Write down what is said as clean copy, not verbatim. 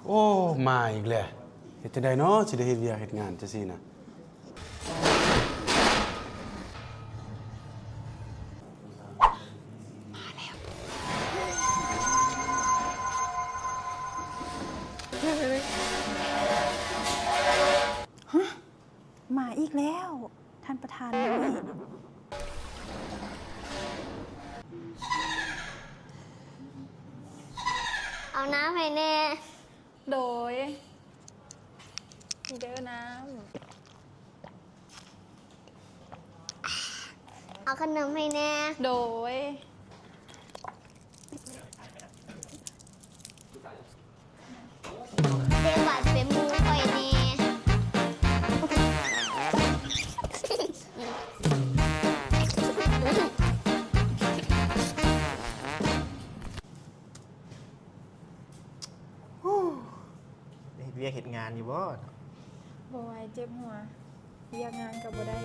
โอ้มาอีกแล้วเฮ็ดจังได๋เนาะสิได้เฮ็ดเวียกเฮ็ดงานจังซี่น่ะมาอีกแล้ว ท่านประธานเลย เอาน้ำให้แน่ โดยเด้อน้ เอาขนมให้แน่ ำโดย เต็มบัตรเต็มมือคอยแน่ เฮ็ดเวียกเฮ็ดงานอยู่บ่ บอยเจ็บหัวเรียกงานกับบ่ได้